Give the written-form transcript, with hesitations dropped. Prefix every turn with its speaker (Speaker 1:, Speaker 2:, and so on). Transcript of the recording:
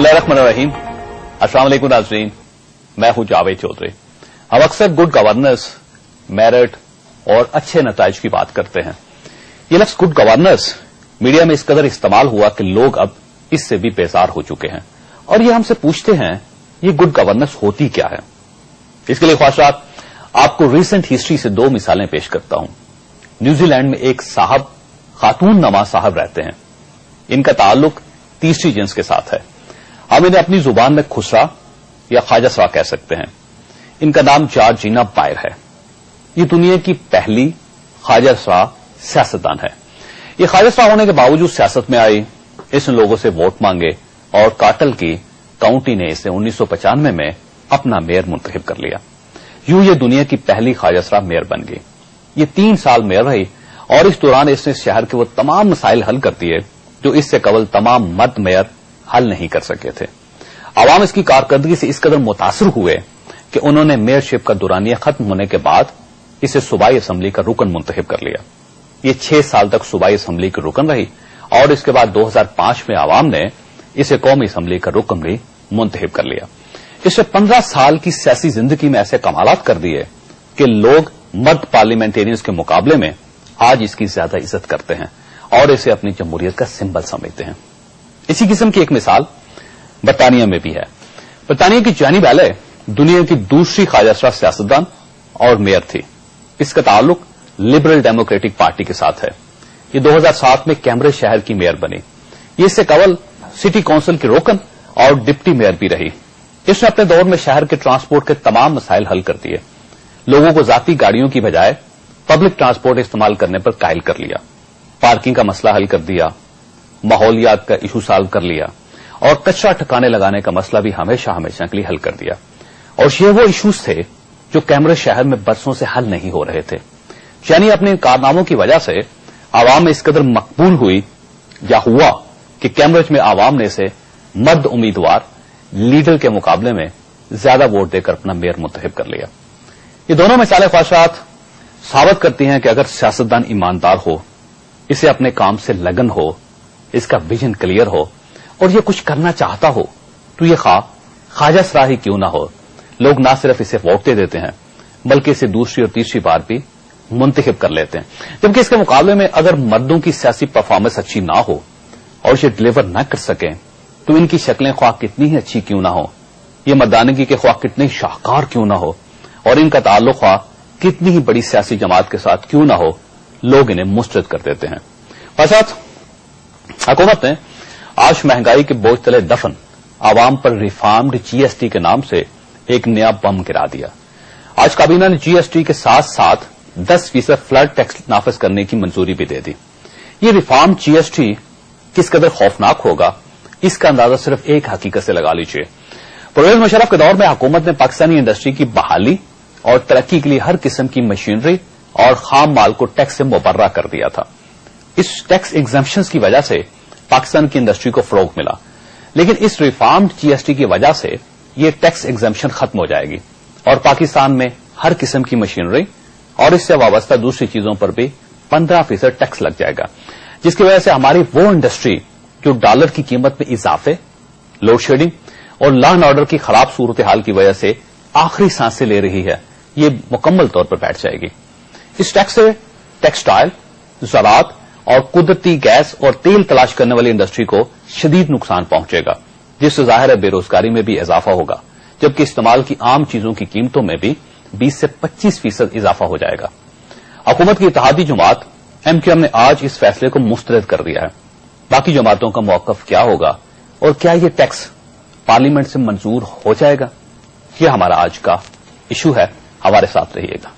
Speaker 1: बिस्मिल्लाहिर्रहमानिर्रहीम। अस्सलाम वालेकुम नाज़रीन, मैं हूं जावेद चौधरी। हम अक्सर गुड गवर्नेंस, मेरिट और अच्छे नताइज की बात करते हैं। ये लफ्ज गुड गवर्नेंस मीडिया में इस कदर इस्तेमाल हुआ कि लोग अब इससे भी बेजार हो चुके हैं और ये हमसे पूछते हैं ये गुड गवर्नेंस होती क्या है। इसके लिए ख्वाहिशात आपको रीसेंट हिस्ट्री से दो मिसालें पेश करता हूं। न्यूजीलैंड में एक साहब खातून नमा साहब रहते हैं। इनका ताल्लुक तीसरी जिन्स के साथ है। हम इन्हें अपनी जुबान में खुसरा या ख्वाजासरा कह सकते हैं। इनका नाम जॉर्जिना बायर है। ये दुनिया की पहली ख्वाजासरा सियासतदान है। ये ख्वाजासरा होने के बावजूद सियासत में आई, इसने लोगों से वोट मांगे और काटल की काउंटी ने इसे 1995 में अपना मेयर मुंतखब कर लिया। यूं ये दुनिया की पहली ख्वाजासरा मेयर बन गई। ये 3 साल मेयर रही और इस दौरान इसने शहर के वो तमाम मसाइल हल कर दिए जो इससे कबल तमाम मर्द मेयर हल नहीं कर सके थे। आवाम इसकी कारकर्दगी से इस कदर मुतासर हुए कि उन्होंने मेयरशिप का दुरानिया खत्म होने के बाद इसे सूबाई असम्बली का रुकन मुंतखब कर लिया। ये 6 साल तक सूबाई असम्बली की रुकन रही और इसके बाद 2005 में आवाम ने इसे कौमी असम्बली का रुकन भी मुंतखब कर लिया। इससे 15 साल की सियासी जिंदगी में ऐसे कमालात कर दिए कि लोग मर्द पार्लियामेंटेरियंस के मुकाबले में आज इसकी ज्यादा इज्जत करते हैं और इसे अपनी जमहूरियत का सिंबल समझते हैं। इसी किस्म की एक मिसाल बरतानिया में भी है। बरतानिया की जानी बैले दुनिया की दूसरी ख्वाजासरा सियासतदान और मेयर थी। इसका ताल्लुक लिबरल डेमोक्रेटिक पार्टी के साथ है। ये 2007 में कैम्ब्रिज शहर की मेयर बनी। ये इससे कबल सिटी काउंसिल की रोकन और डिप्टी मेयर भी रही। इसने अपने दौर में शहर के ट्रांसपोर्ट के तमाम मसाइल हल कर दिए। लोगों को जाती गाड़ियों की बजाय पब्लिक ट्रांसपोर्ट इस्तेमाल करने पर कायल कर लिया। पार्किंग का मसला हल कर दिया, माहौलियात का इशू सॉल्व कर लिया और कचरा ठिकाने लगाने का मसला भी हमेशा के लिए हल कर दिया। और ये वो इशूज थे जो कैम्ब्रिज शहर में बरसों से हल नहीं हो रहे थे। यानी अपने कारनामों की वजह से आवाम में इस कदर मकबूल हुई या हुआ कि कैम्ब्रिज में आवाम ने इसे मर्द उम्मीदवार लीडर के मुकाबले में ज्यादा वोट देकर अपना मेयर मुंतखब कर लिया। ये दोनों मिसालें ख्वाहिशात साबित करती हैं कि अगर सियासतदान ईमानदार हो, इसे अपने काम से लगन हो, इसका विजन क्लियर हो और ये कुछ करना चाहता हो तो ये ख्वाजासरा ही क्यों ना हो, लोग ना सिर्फ इसे वोट दे देते हैं बल्कि इसे दूसरी और तीसरी बार भी मुंतखब कर लेते हैं। जबकि इसके मुकाबले में अगर मर्दों की सियासी परफॉर्मेंस अच्छी ना हो और इसे डिलीवर न कर सकें तो इनकी शक्लें ख्वाह कितनी ही अच्छी क्यों ना हो, ये मर्दानगी के ख्वाह कितने शाहकार क्यों ना हो और इनका ताल्लुक ख्वाह कितनी ही बड़ी सियासी जमात के साथ क्यों ना हो, लोग इन्हें मुस्तरद कर देते हैं। साथ हुकूमत ने आज महंगाई के बोझ तले दफन आवाम पर रिफॉर्म्ड जीएसटी के नाम से एक नया बम गिरा दिया। आज काबीना ने जीएसटी के साथ साथ 10% फ्लड टैक्स नाफिज करने की मंजूरी भी दे दी। ये रिफॉर्म जीएसटी किस कदर खौफनाक होगा, इसका अंदाजा सिर्फ एक हकीकत से लगा लीजिए। परवेज मुशर्रफ के दौर में हुकूमत ने पाकिस्तानी इंडस्ट्री की बहाली और तरक्की के लिए हर किस्म की मशीनरी और खाम माल को टैक्स से मुबर्रा कर दिया था। इस टैक्स एग्जम्पशंस की वजह से पाकिस्तान की इंडस्ट्री को फरोग मिला, लेकिन इस रिफॉर्म्ड जीएसटी की वजह से ये टैक्स एग्जम्पशन खत्म हो जाएगी और पाकिस्तान में हर किस्म की मशीनरी और इससे वाबस्ता दूसरी चीजों पर भी 15% टैक्स लग जाएगा, जिसकी वजह से हमारी वो इंडस्ट्री जो डॉलर की कीमत में इजाफे, लोड शेडिंग और लॉ एंड ऑर्डर की खराब सूरत हाल की वजह से आखिरी सांसें ले रही है, ये मुकम्मल तौर पर बैठ जाएगी। इस टैक्स से टेक्सटाइल, ज़राअत और कुदरती गैस और तेल तलाश करने वाली इंडस्ट्री को शदीद नुकसान पहुंचेगा, जिससे जाहिर है बेरोजगारी में भी इजाफा होगा, जबकि इस्तेमाल की आम चीजों की कीमतों में भी 20 से 25% इजाफा हो जाएगा। हुकूमत की इत्तेहादी जमात एमक्यूएम ने आज इस फैसले को मुस्तरद कर दिया है। बाकी जमातों का मौकफ क्या होगा और क्या यह टैक्स पार्लियामेंट से मंजूर हो जाएगा, यह हमारा आज का इशू है। हमारे साथ रहिएगा।